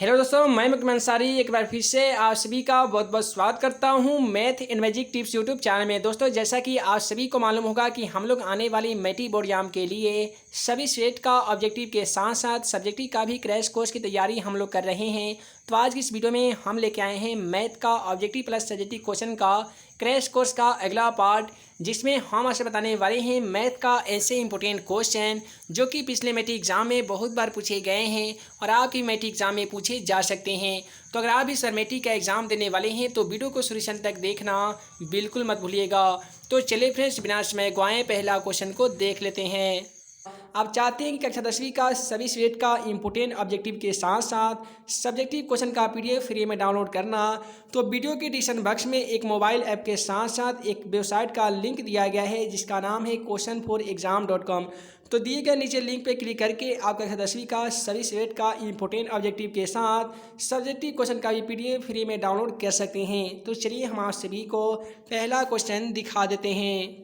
Hello दोस्तों, मैं मुकम्मल अंसारी एक बार फिर से आप सभी का बहुत बहुत स्वागत करता हूं math and magic tips YouTube channel में। दोस्तों, जैसा कि आप सभी को मालूम होगा कि हम लोग आने वाली मैट्रिक बोर्ड एग्जाम के लिए सभी स्टेट का ऑब्जेक्टिव के साथ साथ सब्जेक्टिव का भी क्रैश कोर्स की तैयारी हम लोग कर रहे हैं। तो आज की इस वीडियो में हम लेके आए हैं मैथ का ऑब्जेक्टिव प्लस सब्जेक्टिव क्वेश्चन का क्रैश कोर्स का अगला पार्ट, जिसमें हम आपसे बताने वाले हैं मैथ का ऐसे इंपॉर्टेंट क्वेश्चन जो कि पिछले मैट्रिक एग्जाम में बहुत बार पूछे गए हैं और आपकी मैट्रिक एग्जाम में पूछे जा सकते हैं। तो अगर आप इस मैट्रिक का एग्ज़ाम देने वाले हैं तो वीडियो को शुरू से अंत तक देखना बिल्कुल मत भूलिएगा। तो चलिए फ्रेंड्स, बिना समय गवाएं पहला क्वेश्चन को देख लेते हैं। आप चाहते हैं कि कक्षा 10वीं का सभी सब्जेक्ट का इंपॉर्टेंट ऑब्जेक्टिव के साथ साथ सब्जेक्टिव क्वेश्चन का पीडीएफ फ्री में डाउनलोड करना, तो वीडियो के डिस्क्रिप्शन बॉक्स में एक मोबाइल ऐप के साथ साथ एक वेबसाइट का लिंक दिया गया है जिसका नाम है questionforexam.com। तो दिए गए नीचे लिंक पर क्लिक करके आप कक्षा 10वीं का सभी सब्जेक्ट का इंपॉर्टेंट ऑब्जेक्टिव के साथ सब्जेक्टिव क्वेश्चन का भी पीडीएफ फ्री में डाउनलोड कर सकते हैं। तो चलिए हम आप सभी को पहला क्वेश्चन दिखा देते हैं।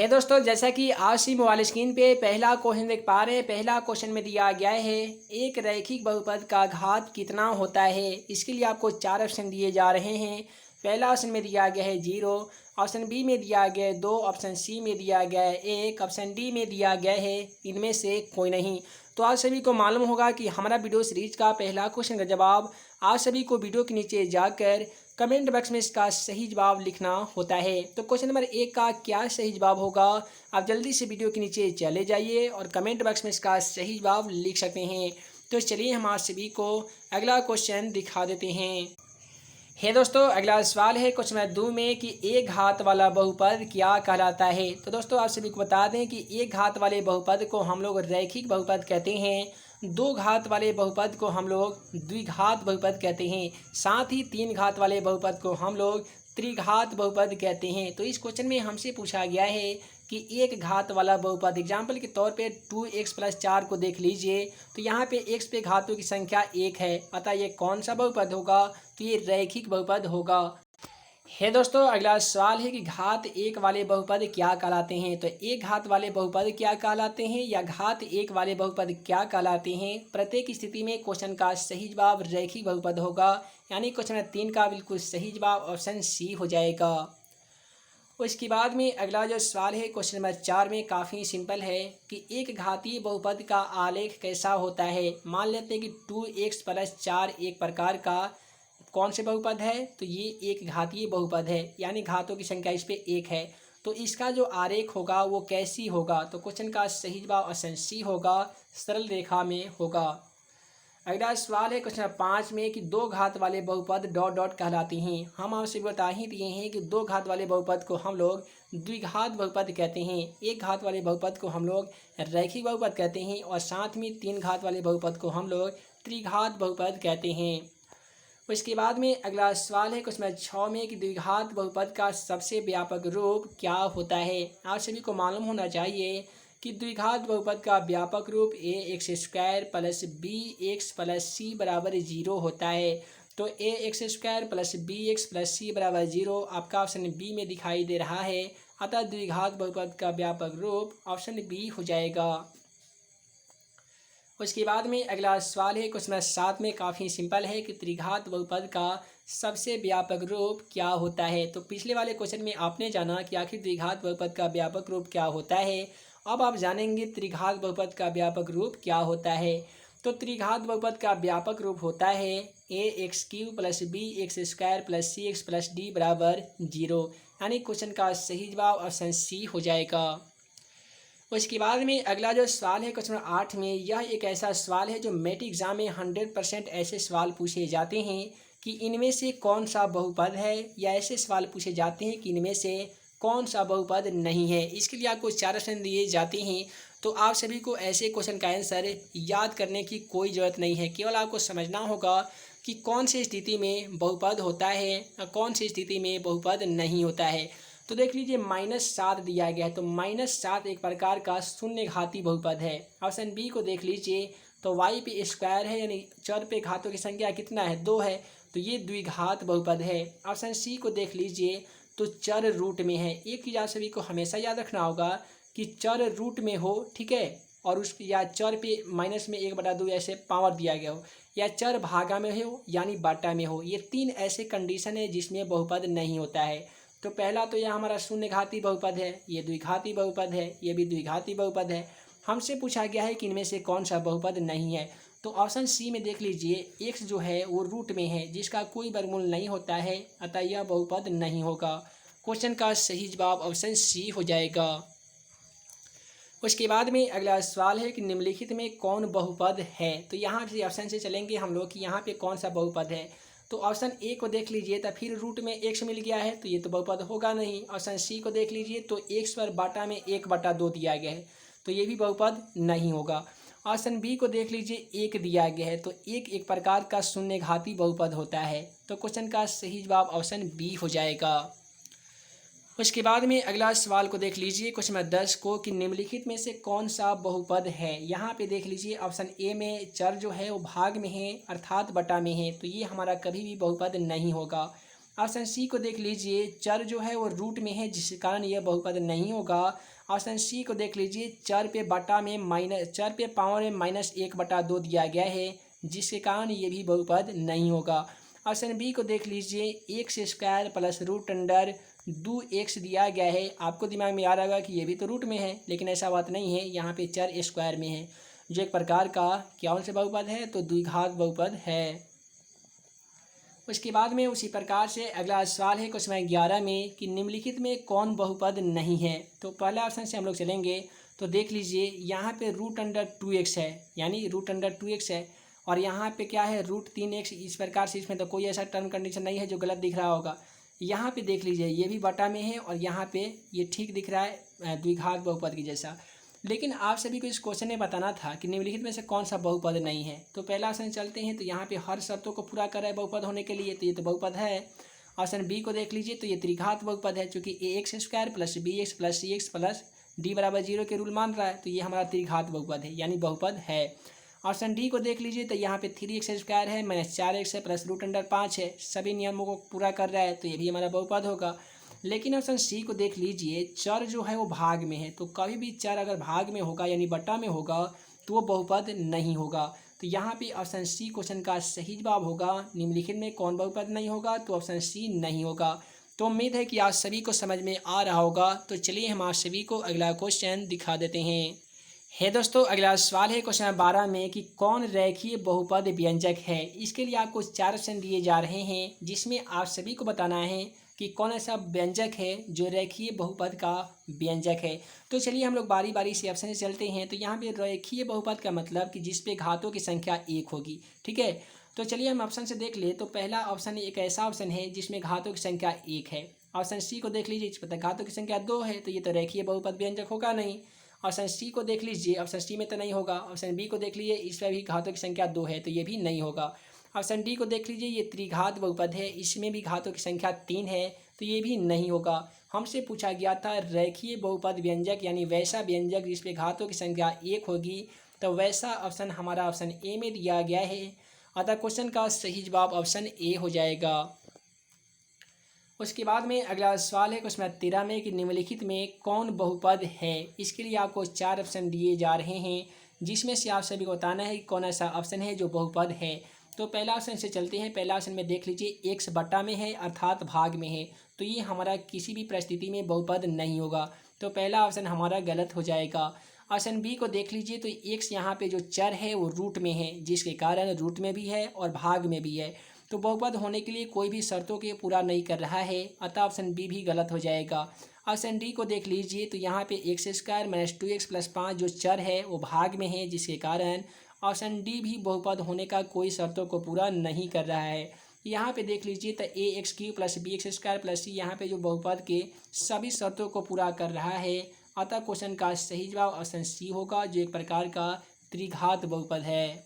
दोस्तों, जैसा कि आप सी मोबाइल स्क्रीन पे पहला क्वेश्चन देख पा रहे हैं। पहला क्वेश्चन में दिया गया है एक रैखिक बहुपद का घात कितना होता है। इसके लिए आपको 4 ऑप्शन दिए जा रहे हैं। पहला ऑप्शन में दिया गया है 0, ऑप्शन बी में दिया गया है 2, ऑप्शन सी में दिया गया है 1, ऑप्शन डी में दिया गया है इनमें से कोई नहीं। तो आप सभी को मालूम होगा कि हमारा वीडियो सीरीज का पहला क्वेश्चन का जवाब आप सभी को वीडियो के नीचे जाकर कमेंट बॉक्स में इसका सही जवाब लिखना होता है। तो क्वेश्चन नंबर 1 का क्या सही जवाब होगा, आप जल्दी से वीडियो के नीचे चले जाइए और कमेंट बॉक्स में इसका सही जवाब लिख सकते हैं। तो चलिए हम आप सभी को अगला क्वेश्चन दिखा देते हैं। दोस्तों, अगला सवाल है क्वेश्चन नंबर 2 में कि एक घात वाला बहुपद क्या कहलाता है। तो दोस्तों, आप सभी को बता दें कि एक घात वाले बहुपद को हम लोग रैखिक बहुपद कहते हैं, 2 घात वाले बहुपद को हम लोग द्विघात बहुपद कहते हैं, साथ ही 3 घात वाले बहुपद को हम लोग त्रिघात बहुपद कहते हैं। तो इस क्वेश्चन में हमसे पूछा गया है कि एक घात वाला बहुपद, एग्जाम्पल के तौर पे 2x + 4 को देख लीजिए। तो यहाँ पे x पे घातों की संख्या 1 है, अतः ये कौन सा बहुपद होगा, तो ये रैखिक बहुपद होगा। दोस्तों, अगला सवाल है कि घात 1 वाले बहुपद क्या कहलाते हैं। तो एक घात वाले बहुपद क्या कहलाते हैं या घात 1 वाले बहुपद क्या कहलाते हैं। प्रत्येक स्थिति में क्वेश्चन का सही जवाब रैखिक बहुपद होगा, यानी क्वेश्चन 3 का बिल्कुल सही जवाब ऑप्शन सी हो जाएगा। उसके बाद में अगला जो सवाल है क्वेश्चन नंबर 4 में काफ़ी सिंपल है कि एक घातीय बहुपद का आलेख कैसा होता है। मान लेते हैं कि 2x + 4 एक प्रकार का कौन से बहुपद है, तो ये एक घातीय बहुपद है, यानी घातों की संख्या इस पे 1 है। तो इसका जो आरेख होगा वो कैसी होगा, तो क्वेश्चन का सही जवाब ऑप्शन सी होगा, सरल रेखा में होगा। अगला सवाल है क्वेश्चन 5 में कि 2 घात वाले बहुपद ... कहलाते हैं। हम आपसे बता ही दिए हैं कि 2 घात वाले बहुपद को हम लोग द्विघात बहुपद कहते हैं, एक घात वाले बहुपद को हम लोग रैखिक बहुपद कहते हैं और साथ में 3 घात वाले बहुपद को हम लोग त्रिघात बहुपद कहते हैं। उसके बाद में अगला सवाल है क्वेश्चन 6 में कि द्विघात बहुपद का सबसे व्यापक रूप क्या होता है। आप सभी को मालूम होना चाहिए कि द्विघात बहुपद का व्यापक रूप ax² + bx + c = 0 होता है। तो ax² + bx + c = 0 आपका ऑप्शन बी में दिखाई दे रहा है, अतः द्विघात बहुपद का व्यापक रूप ऑप्शन बी हो जाएगा। उसके बाद में अगला सवाल है क्वेश्चन 7 में काफ़ी सिंपल है कि त्रिघात बहुपद का सबसे व्यापक रूप क्या होता है। तो पिछले वाले क्वेश्चन में आपने जाना कि आखिर द्विघात बहुपद का व्यापक रूप क्या होता है, अब आप जानेंगे त्रिघात बहुपद का व्यापक रूप क्या होता है। तो त्रिघात बहुपद का व्यापक रूप होता है ax³ + bx² + cx + d = 0, यानी क्वेश्चन का सही जवाब ऑप्शन सी हो जाएगा। उसके बाद में अगला जो सवाल है क्वेश्चन 8 में, यह एक ऐसा सवाल है जो मैट्रिक एग्जाम में 100% ऐसे सवाल पूछे जाते हैं कि इनमें से कौन सा बहुपद है, या ऐसे सवाल पूछे जाते हैं कि इनमें से कौन सा बहुपद नहीं है। इसके लिए आपको 4 ऑप्शन दिए जाते हैं। तो आप सभी को ऐसे क्वेश्चन का आंसर याद करने की कोई ज़रूरत नहीं है, केवल आपको समझना होगा कि कौन सी स्थिति में बहुपद होता है और कौन सी स्थिति में बहुपद नहीं होता है। तो देख लीजिए -7 दिया गया है, तो -7 एक प्रकार का शून्य घाती बहुपद है। ऑप्शन बी को देख लीजिए, तो y पे स्क्वायर है, यानी चर पे घातों की संख्या कितना है, 2 है, तो ये द्विघात बहुपद है। ऑप्शन सी को देख लीजिए, तो चर रूट में है। एक चीज़ आप सभी को हमेशा याद रखना होगा कि चर रूट में हो, ठीक है, और उस या चर पे माइनस में 1/2 ऐसे पावर दिया गया हो, या चर भागा में हो यानी बाटा में हो। ये 3 ऐसे कंडीशन है जिसमें बहुपद नहीं होता है। तो पहला तो यह हमारा शून्य घाती बहुपद है, ये द्विघाती बहुपद है, ये भी द्विघाती बहुपद है। हमसे पूछा गया है कि इनमें से कौन सा बहुपद नहीं है। तो ऑप्शन सी में देख लीजिए, x जो है वो रूट में है जिसका कोई वर्गमूल नहीं होता है, अतः यह बहुपद नहीं होगा। क्वेश्चन का सही जवाब ऑप्शन सी हो जाएगा। उसके बाद में अगला सवाल है कि निम्नलिखित में कौन बहुपद है। तो यहाँ से ऑप्शन से चलेंगे हम लोग कि यहाँ पे कौन सा बहुपद है। तो ऑप्शन ए को देख लीजिए, तो फिर रूट में x मिल गया है तो ये तो बहुपद होगा नहीं। ऑप्शन सी को देख लीजिए तो x पर बाटा में 1/2 दिया गया है तो ये भी बहुपद नहीं होगा। ऑप्शन बी को देख लीजिए, 1 दिया गया है तो एक प्रकार का शून्य घाती बहुपद होता है। तो क्वेश्चन का सही जवाब ऑप्शन बी हो जाएगा। उसके बाद में अगला सवाल को देख लीजिए, क्वेश्चन नंबर 10 को कि निम्नलिखित में से कौन सा बहुपद है। यहाँ पे देख लीजिए ऑप्शन ए में चर जो है वो भाग में है अर्थात बटा में है, तो ये हमारा कभी भी बहुपद नहीं होगा। ऑप्शन सी को देख लीजिए, चर जो है वो रूट में है जिस कारण यह बहुपद नहीं होगा। ऑप्शन सी को देख लीजिए, चर पे पावर में -1/2 दिया गया है जिसके कारण ये भी बहुपद नहीं होगा। ऑप्शन बी को देख लीजिए, x² प्लस √2x दिया गया है। आपको दिमाग में आ रहा होगा कि ये भी तो रूट में है, लेकिन ऐसा बात नहीं है, यहाँ पे चर स्क्वायर में है जो एक प्रकार का क्या से बहुपद है, तो द्विघात बहुपद है। उसके बाद में उसी प्रकार से अगला सवाल है क्वेश्चन नंबर 11 में कि निम्नलिखित में कौन बहुपद नहीं है। तो पहले ऑप्शन से हम लोग चलेंगे तो देख लीजिए, यहाँ पे √2x है यानी √2x है, और यहाँ पे क्या है √3x। इस प्रकार से इसमें तो कोई ऐसा टर्म कंडीशन नहीं है जो गलत दिख रहा होगा। यहाँ पे देख लीजिए, ये भी बटा में है और यहाँ पे ये ठीक दिख रहा है द्विघात बहुपद की जैसा। लेकिन आप सभी को इस क्वेश्चन में बताना था कि निम्नलिखित में से कौन सा बहुपद नहीं है। तो पहला ऑप्शन चलते हैं, तो यहाँ पे हर शर्तों को पूरा कर रहा है बहुपद होने के लिए, तो ये तो बहुपद है। ऑप्शन बी को देख लीजिए, तो ये त्रिघात बहुपद है क्योंकि ax² plus bx plus cx plus d = 0 के रूल मान रहा है, तो ये हमारा त्रिघात बहुपद है यानी बहुपद है। ऑप्शन डी को देख लीजिए, तो यहाँ पे 3x² है -4x है प्लस √5 है, सभी नियमों को पूरा कर रहा है, तो ये भी हमारा बहुपद होगा। लेकिन ऑप्शन सी को देख लीजिए, चर जो है वो भाग में है, तो कभी भी चर अगर भाग में होगा यानी बटा में होगा तो वो बहुपद नहीं होगा। तो यहाँ पे ऑप्शन सी क्वेश्चन का सही जवाब होगा। निम्नलिखित में कौन बहुपद नहीं होगा, तो ऑप्शन सी नहीं होगा। तो उम्मीद है कि आप सभी को समझ में आ रहा होगा। तो चलिए हम आप सभी को अगला क्वेश्चन दिखा देते हैं। दोस्तों, अगला सवाल है क्वेश्चन 12 में कि कौन रेखीय बहुपद व्यंजक है। इसके लिए आपको 4 ऑप्शन दिए जा रहे हैं जिसमें आप सभी को बताना है कि कौन ऐसा व्यंजक है जो रेखीय बहुपद का व्यंजक है। तो चलिए हम लोग बारी बारी से ऑप्शन से चलते हैं। तो यहाँ पे रेखीय बहुपद का मतलब कि जिस पे घातों की संख्या 1 होगी, ठीक है। तो चलिए हम ऑप्शन से देख ले। तो पहला ऑप्शन एक ऐसा ऑप्शन है जिसमें घातों की संख्या 1 है। ऑप्शन सी को देख लीजिए, पता घातों की संख्या 2 है, तो ये तो रेखीय बहुपद व्यंजक होगा नहीं। ऑप्शन सी को देख लीजिए, ऑप्शन सी में तो नहीं होगा। ऑप्शन बी को देख लीजिए, इसमें भी घातों की संख्या 2 है, तो ये भी नहीं होगा। ऑप्शन डी को देख लीजिए, ये त्रिघात बहुपद है, इसमें भी घातों की संख्या 3 है, तो ये भी नहीं होगा। हमसे पूछा गया था रेखीय बहुपद व्यंजक यानी वैसा व्यंजक जिसपे घातों की संख्या 1 होगी, तो वैसा ऑप्शन हमारा ऑप्शन ए में दिया गया है, अतः क्वेश्चन का सही जवाब ऑप्शन ए हो जाएगा। उसके बाद में अगला सवाल है क्वेश्चन 13 में कि निम्नलिखित में कौन बहुपद है। इसके लिए आपको 4 ऑप्शन दिए जा रहे हैं जिसमें से आप सभी को बताना है कि कौन ऐसा ऑप्शन है जो बहुपद है। तो पहला ऑप्शन से चलते हैं। पहला ऑप्शन में देख लीजिए, x बटा में है अर्थात भाग में है, तो ये हमारा किसी भी परिस्थिति में बहुपद नहीं होगा, तो पहला ऑप्शन हमारा गलत हो जाएगा। ऑप्शन बी को देख लीजिए, तो x यहाँ पे जो चर है वो रूट में है जिसके कारण रूट में भी है और भाग में भी है, तो बहुपद होने के लिए कोई भी शर्तों के पूरा नहीं कर रहा है, अतः ऑप्शन बी भी गलत हो जाएगा। ऑप्शन डी को देख लीजिए, तो यहाँ पे x² - 2x + 5 जो चर है वो भाग में है जिसके कारण ऑप्शन डी भी बहुपद होने का कोई शर्तों को पूरा नहीं कर रहा है। यहाँ पे देख लीजिए, तो ax³ + bx² + c यहाँ पे जो बहुपद के सभी शर्तों को पूरा कर रहा है, अतः क्वेश्चन का सही जवाब ऑप्शन सी होगा जो एक प्रकार का त्रिघात बहुपद है।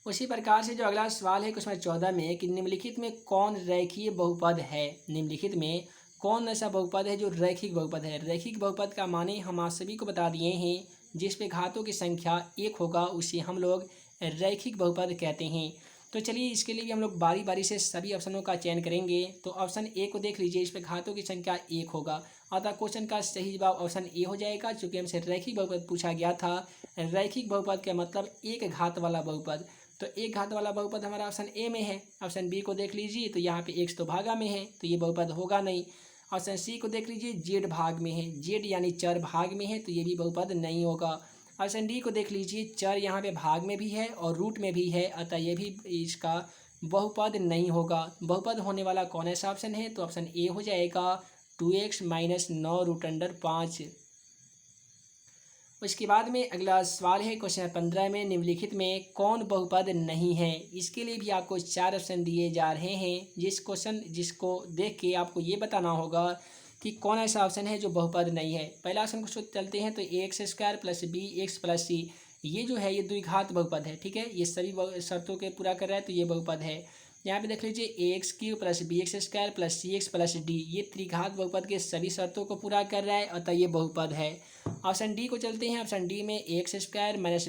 उसी प्रकार से जो अगला सवाल है क्वेश्चन 14 में कि निम्नलिखित में कौन रेखीय बहुपद है। निम्नलिखित में कौन ऐसा बहुपद है जो रैखिक बहुपद है। रैखिक बहुपद का माने हम आप सभी को बता दिए हैं, जिस पे घातों की संख्या 1 होगा उसे हम लोग रैखिक बहुपद कहते हैं। तो चलिए इसके लिए भी हम लोग बारी बारी से सभी ऑप्शनों का चयन करेंगे। तो ऑप्शन ए को देख लीजिए, इस पर घातों की संख्या 1 होगा, अतः क्वेश्चन का सही जवाब ऑप्शन ए हो जाएगा। चूँकि हमसे रैखिक बहुपद पूछा गया था, रैखिक बहुपद का मतलब एक घात वाला बहुपद, तो एक घात वाला बहुपद हमारा ऑप्शन ए में है। ऑप्शन बी को देख लीजिए, तो यहाँ पे x तो भागा में है, तो ये बहुपद होगा नहीं। ऑप्शन सी को देख लीजिए, जेड भाग में है, जेड यानी चर भाग में है, तो ये भी बहुपद नहीं होगा। ऑप्शन डी को देख लीजिए, चर यहाँ पे भाग में भी है और रूट में भी है, अतः ये भी इसका बहुपद नहीं होगा। बहुपद होने वाला कौन ऐसा ऑप्शन है, तो ऑप्शन ए हो जाएगा 2x - 9√5। उसके बाद में अगला सवाल है क्वेश्चन 15 में, निम्नलिखित में कौन बहुपद नहीं है। इसके लिए भी आपको 4 ऑप्शन दिए जा रहे हैं। जिसको देख के आपको ये बताना होगा कि कौन ऐसा ऑप्शन है जो बहुपद नहीं है। पहला ऑप्शन को चलते हैं, तो ax² + bx + c, ये जो है ये द्विघात बहुपद है, ठीक है, ये सभी शर्तों के पूरा कर रहा है, तो ये बहुपद है। यहाँ पे देख लीजिए ax³ + bx² + cx + d, ये त्रिघात बहुपद के सभी शर्तों को पूरा कर रहा है, अतः ये बहुपद है। ऑप्शन डी को चलते हैं, ऑप्शन डी में ax²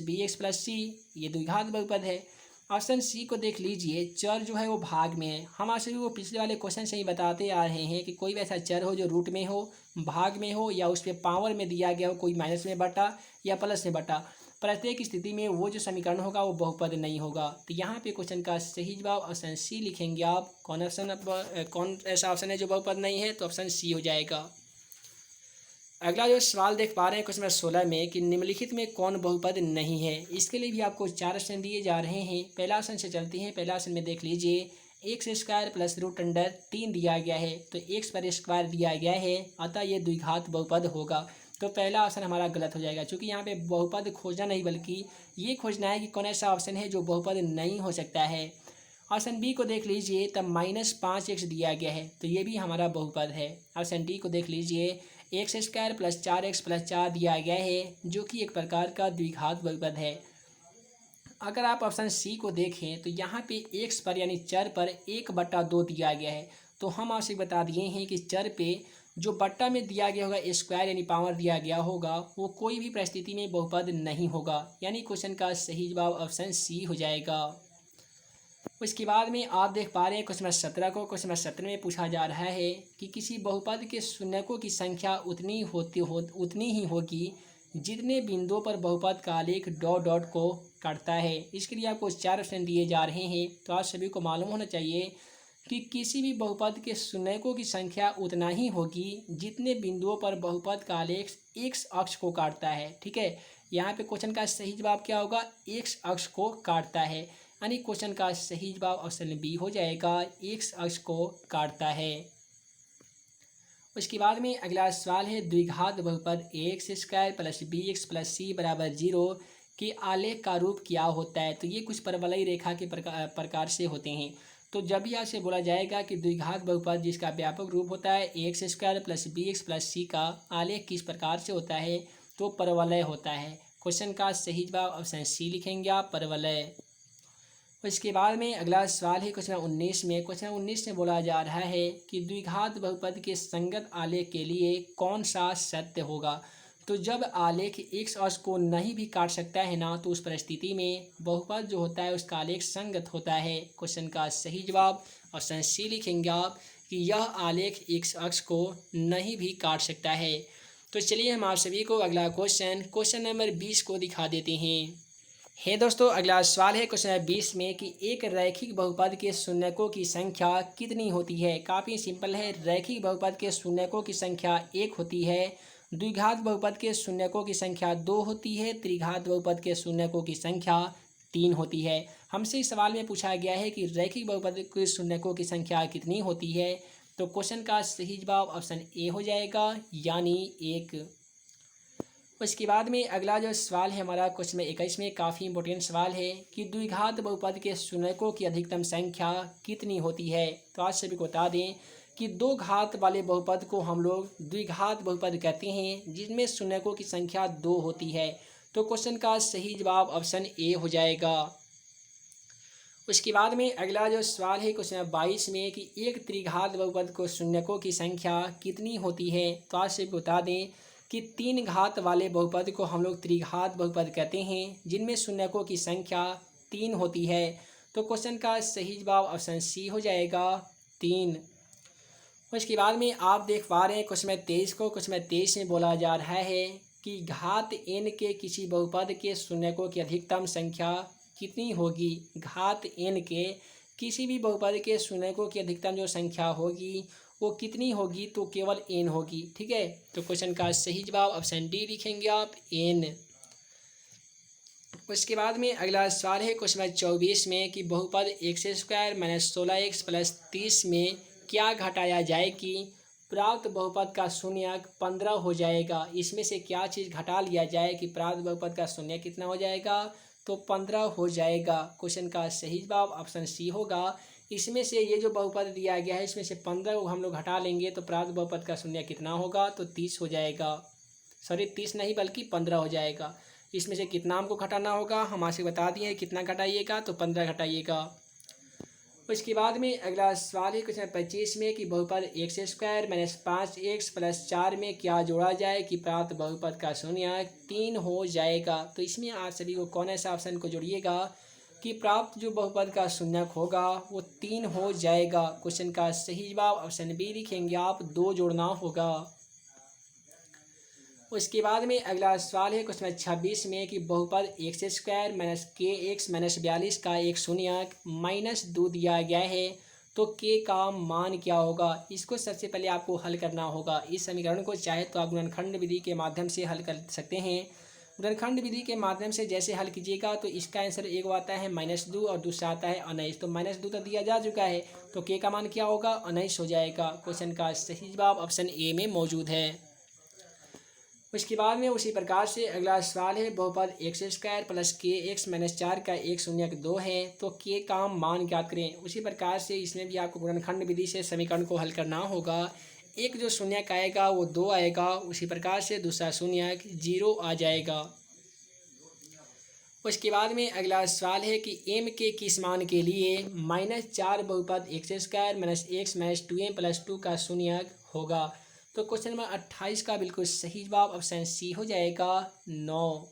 - bx + c, ये द्विघात बहुपद है। ऑप्शन सी को देख लीजिए, चर जो है वो भाग में है। हम आपसे वो पिछले वाले क्वेश्चन से ही बताते आ रहे हैं कि कोई भी ऐसा चर हो जो रूट में हो, भाग में हो, या उस पर पावर में दिया गया हो, कोई माइनस में बटा या प्लस में बटा, प्रत्येक स्थिति में वो जो समीकरण होगा वो बहुपद नहीं होगा। तो यहाँ पे क्वेश्चन का सही जवाब ऑप्शन सी लिखेंगे आप। कौन ऐसा ऑप्शन है जो बहुपद नहीं है, तो ऑप्शन सी हो जाएगा। अगला जो सवाल देख पा रहे हैं क्वेश्चन नंबर 16 में कि निम्नलिखित में कौन बहुपद नहीं है। इसके लिए भी आपको 4 ऑप्शन दिए जा रहे हैं। पहला ऑप्शन से चलते हैं। पहला ऑप्शन में देख लीजिए, x² + √3 दिया गया है, तो x पर स्क्वायर दिया गया है, अतः ये द्विघात बहुपद होगा। तो पहला ऑप्शन हमारा गलत हो जाएगा, क्योंकि यहाँ पे बहुपद खोजना नहीं बल्कि ये खोजना है कि कौन ऐसा ऑप्शन है जो बहुपद नहीं हो सकता है। ऑप्शन बी को देख लीजिए, तब -5x दिया गया है, तो ये भी हमारा बहुपद है। ऑप्शन डी को देख लीजिए, x² + 4x + 4 दिया गया है, जो कि एक प्रकार का द्विघात बहुपद है। अगर आप ऑप्शन सी को देखें, तो यहाँ पे x पर यानी चर पर 1/2 दिया गया है, तो हम आपसे बता दिए हैं कि चर पे जो बट्टा में दिया गया होगा, स्क्वायर यानी पावर दिया गया होगा, वो कोई भी परिस्थिति में बहुपद नहीं होगा। यानी क्वेश्चन का सही जवाब ऑप्शन सी हो जाएगा। उसके बाद में आप देख पा रहे हैं क्वेश्चन नंबर 17 को। क्वेश्चन नंबर 17 में पूछा जा रहा है कि किसी बहुपद के शून्यकों की संख्या उतनी ही होगी जितने बिंदुओं पर बहुपद का आलेख डॉट डॉट को काटता है। इसके लिए आपको 4 ऑप्शन दिए जा रहे हैं। तो आप सभी को मालूम होना चाहिए कि किसी भी बहुपद के शून्यकों की संख्या उतना ही होगी जितने बिंदुओं पर बहुपद का आलेख x अक्ष को काटता है, ठीक है। यहाँ पे क्वेश्चन का सही जवाब क्या होगा, x अक्ष को काटता है, यानी क्वेश्चन का सही जवाब ऑप्शन बी हो जाएगा, x अक्ष को काटता है। उसके बाद में अगला सवाल है, द्विघात बहुपद ax² + bx + c = 0 के आलेख का रूप क्या होता है। तो ये कुछ परवलयी रेखा के प्रकार से होते हैं। तो जब भी आपसे बोला जाएगा कि द्विघात बहुपद जिसका व्यापक रूप होता है ax² + bx + c का आलेख किस प्रकार से होता है, तो परवलय होता है। क्वेश्चन का सही जवाब ऑप्शन सी लिखेंगे आप, परवलय। इसके बाद में अगला सवाल है क्वेश्चन 19 में। क्वेश्चन 19 में बोला जा रहा है कि द्विघात बहुपद के संगत आलेख के लिए कौन सा सत्य होगा। तो जब आलेख x अक्ष को नहीं भी काट सकता है ना, तो उस परिस्थिति में बहुपद जो होता है उसका आलेख संगत होता है। क्वेश्चन का सही जवाब ऑप्शन सी लिखेंगे आप कि यह आलेख x अक्ष को नहीं भी काट सकता है। तो चलिए हम आप सभी को अगला क्वेश्चन नंबर 20 को दिखा देते हैं। दोस्तों, अगला सवाल है क्वेश्चन नंबर 20 में कि एक रैखिक बहुपद के शून्यकों की संख्या कितनी होती है। काफ़ी सिंपल है, रैखिक बहुपद के शून्यकों की संख्या 1 होती है, द्विघात बहुपद के शून्यकों की संख्या 2 होती है, त्रिघात बहुपद के शून्यकों की संख्या 3 होती है। हमसे इस सवाल में पूछा गया है कि रैखिक बहुपद के शून्यकों की संख्या कितनी होती है। तो क्वेश्चन का सही जवाब ऑप्शन ए हो जाएगा, यानी 1। उसके बाद में अगला जो सवाल है हमारा क्वेश्चन में 21 में, काफ़ी इंपॉर्टेंट सवाल है कि द्विघात बहुपद के शून्यकों की अधिकतम संख्या कितनी होती है। तो आज सभी को बता दें कि 2 घात वाले बहुपद को हम लोग द्विघात बहुपद कहते हैं, जिसमें शून्यकों की संख्या 2 होती है। तो क्वेश्चन का सही जवाब ऑप्शन ए हो जाएगा। उसके बाद में अगला जो सवाल है क्वेश्चन 22 में कि एक त्रिघात बहुपद को शून्यकों की संख्या कितनी होती है। तो आज से बता दें कि 3 घात वाले बहुपद को हम लोग त्रिघात बहुपद कहते हैं, जिनमें शून्यकों की संख्या 3 होती है। तो क्वेश्चन का सही जवाब ऑप्शन सी हो जाएगा 3। उसके बाद में आप देख पा रहे हैं क्वेश्चन नंबर 23 को। क्वेश्चन नंबर 23 में बोला जा रहा है कि घात n के किसी बहुपद के शून्यकों की अधिकतम संख्या कितनी होगी। घात n के किसी भी बहुपद के शून्यकों की अधिकतम जो संख्या होगी वो कितनी होगी, तो केवल n होगी। ठीक है, तो क्वेश्चन का सही जवाब ऑप्शन डी लिखेंगे आप n। उसके बाद में अगला सवाल है क्वेश्चन नंबर 24 में कि बहुपद x square minus 16x plus 30 में क्या घटाया जाए कि प्राप्त बहुपद का शून्यक 15 हो जाएगा। इसमें से क्या चीज़ घटा लिया जाए कि प्राप्त बहुपद का शून्य कितना हो जाएगा, तो 15 हो जाएगा। क्वेश्चन का सही जवाब ऑप्शन सी होगा। इसमें से ये जो बहुपद दिया गया है इसमें से 15 को हम लोग घटा लेंगे तो प्राप्त बहुपद का शून्य कितना होगा, तो 30 हो जाएगा। सॉरी 30 नहीं बल्कि 15 हो जाएगा। इसमें से कितना हमको घटाना होगा, हम आपसे बता दिए कितना घटाइएगा, तो 15 घटाइएगा। उसके बाद में अगला सवाल है क्वेश्चन 25 में कि बहुपद x square minus 5x plus 4 में क्या जोड़ा जाए कि प्राप्त बहुपद का शून्य 3 हो जाएगा। तो इसमें आप सभी को कौन ऐसा ऑप्शन को जोड़िएगा कि प्राप्त जो बहुपद का शून्यक होगा वो 3 हो जाएगा। क्वेश्चन का सही जवाब ऑप्शन बी लिखेंगे आप, 2 जोड़ना होगा। उसके बाद में अगला सवाल है क्वेश्चन 26 में कि बहुपद एक्स स्क्वायर माइनस के एक्स माइनस 42 का एक शून्यक -2 दिया गया है, तो के का मान क्या होगा। इसको सबसे पहले आपको हल करना होगा। इस समीकरण को चाहे तो आप गुणनखंड विधि के माध्यम से हल कर सकते हैं। गुणनखंड विधि के माध्यम से जैसे हल कीजिएगा तो इसका आंसर एक आता है -2 और दूसरा आता है 19। तो -2 तो दिया जा चुका है, तो के का मान क्या होगा, 19 हो जाएगा। क्वेश्चन का सही जवाब ऑप्शन ए में मौजूद है। उसके बाद में उसी प्रकार से अगला सवाल है बहुपद एक्स स्क्वायर प्लस के एक्स माइनस 4 का एक शून्यक 2 है, तो के का मान ज्ञात करें। उसी प्रकार से इसमें भी आपको गुणनखंड विधि से समीकरण को हल करना होगा। एक जो शून्यक आएगा वो 2 आएगा, उसी प्रकार से दूसरा शून्यक 0 आ जाएगा। उसके बाद में अगला सवाल है कि m के किस मान के लिए -4 बहुपद x square minus x minus 2m plus 2 का शून्यक होगा। तो क्वेश्चन नंबर 28 का बिल्कुल सही जवाब ऑप्शन सी हो जाएगा 9।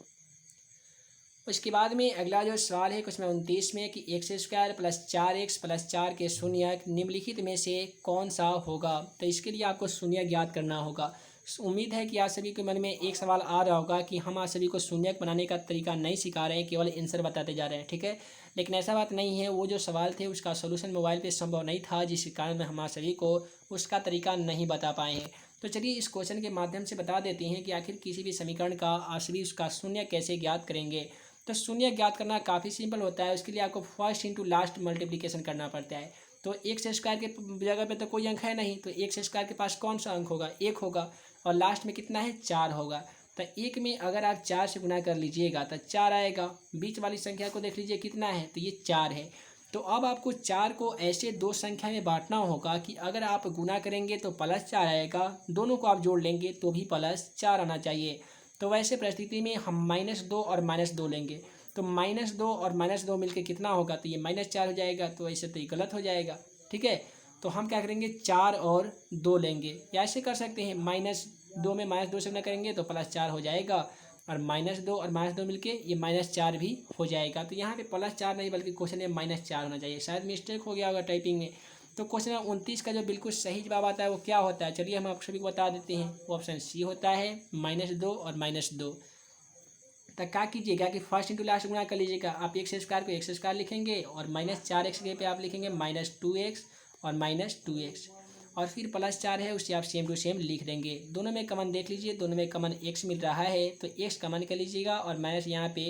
उसके बाद में अगला जो सवाल है क्वेश्चन नंबर 29 में कि x square plus 4x plus 4 के शून्यक निम्नलिखित में से कौन सा होगा। तो इसके लिए आपको शून्य ज्ञात करना होगा। उम्मीद है कि आप सभी के मन में एक सवाल आ रहा होगा कि हम आप सभी को शून्यक बनाने का तरीका नहीं सिखा रहे हैं, केवल आंसर बताते जा रहे हैं। ठीक है, लेकिन ऐसा बात नहीं है। वो जो सवाल थे उसका सोल्यूशन मोबाइल पे संभव नहीं था, जिस कारण हम आप सभी को उसका तरीका नहीं बता पाए हैं। तो चलिए इस क्वेश्चन के माध्यम से बता देते हैं कि आखिर किसी भी समीकरण का आप सभी उसका शून्य कैसे ज्ञात करेंगे। तो शून्य ज्ञात करना काफ़ी सिंपल होता है। उसके लिए आपको फर्स्ट इंटू लास्ट मल्टीप्लिकेशन करना पड़ता है। तो एक्स स्क्वायर के जगह पे तो कोई अंक है नहीं, तो एक्स स्क्वायर के पास कौन सा अंक होगा, 1 होगा, और लास्ट में कितना है, 4 होगा। तो 1 में अगर आप 4 से गुना कर लीजिएगा तो 4 आएगा। बीच वाली संख्या को देख लीजिए कितना है, तो ये 4 है। तो अब आपको 4 को ऐसे 2 संख्या में बांटना होगा कि अगर आप गुना करेंगे तो +4 आएगा, दोनों को आप जोड़ लेंगे तो भी +4 आना चाहिए। तो वैसे परिस्थिति में हम -2 और -2 लेंगे, तो -2 और -2 मिलके कितना होगा, तो ये -4 हो जाएगा। तो ऐसे तो ये गलत हो जाएगा। ठीक है, तो हम क्या करेंगे, 4 और 2 लेंगे, या ऐसे कर सकते हैं -2 में -2 से गुना करेंगे तो +4 हो जाएगा, और -2 और -2 मिलके ये -4 भी हो जाएगा। तो यहाँ पे +4 नहीं बल्कि क्वेश्चन में -4 होना चाहिए, शायद मिस्टेक हो गया होगा टाइपिंग में। तो क्वेश्चन नंबर 29 का जो बिल्कुल सही जवाब आता है वो क्या होता है, चलिए हम आप सभी को बता देते हैं। वो ऑप्शन सी होता है, -2 और -2। तो क्या कीजिएगा कि फर्स्ट इंटू लास्ट गुना कर लीजिएगा। आप एक्स स्क्वायर को एक्स स्क्वायर लिखेंगे और -4x के पे आप लिखेंगे -2x और -2x, और फिर +4 है उसे आप सेम टू सेम लिख देंगे। दोनों में कमन देख लीजिए, दोनों में कमन x मिल रहा है, तो x कमन कर लीजिएगा और माइनस यहाँ पे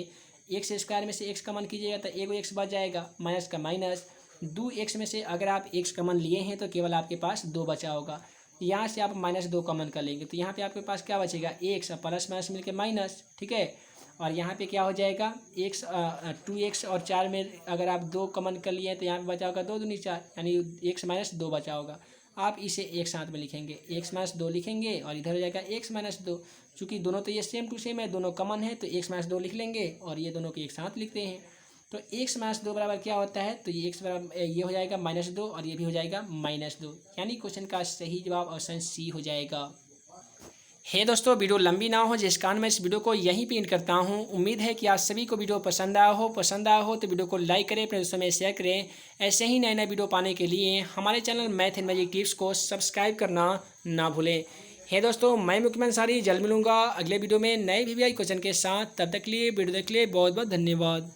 एक्स स्क्वायर में से x कमन कीजिएगा तो एगो x बच जाएगा, माइनस का माइनस। 2x में से अगर आप x कमन लिए हैं तो केवल आपके पास 2 बचा होगा। यहाँ से आप -2 कमन कर लेंगे तो यहाँ पे आपके पास क्या बचेगा, x, प्लस माइनस मिलके माइनस। ठीक है, और यहाँ पे क्या हो जाएगा, x 2x और 4 में अगर आप 2 कमन कर लिए तो यहाँ पे बचा होगा 2 दूनी 4, यानी x - 2 बचा होगा। आप इसे एक साथ में लिखेंगे, x - 2 लिखेंगे और इधर हो जाएगा x - 2। चूँकि दोनों तो ये सेम टू सेम है, दोनों कमन है, तो x - 2 लिख लेंगे और ये दोनों को एक साथ लिखते हैं। तो x - 2 बराबर क्या होता है, तो ये x बराबर ये हो जाएगा -2 और ये भी हो जाएगा -2, यानी क्वेश्चन का सही जवाब ऑप्शन सी हो जाएगा। हे दोस्तों, वीडियो लंबी ना हो जिस कारण मैं इस वीडियो को यहीं पे एंड करता हूँ। उम्मीद है कि आप सभी को वीडियो पसंद आया हो तो वीडियो को लाइक करें, अपने दोस्तों में शेयर करें। ऐसे ही नए नए वीडियो पाने के लिए हमारे channel math and magic tips को सब्सक्राइब करना ना भूलें। हे दोस्तों, मैं मुकम्मल अंसारी जल्द मिलूंगा अगले वीडियो में नए वीवीआई क्वेश्चन के साथ। तब तक के लिए वीडियो देख लिए बहुत बहुत धन्यवाद।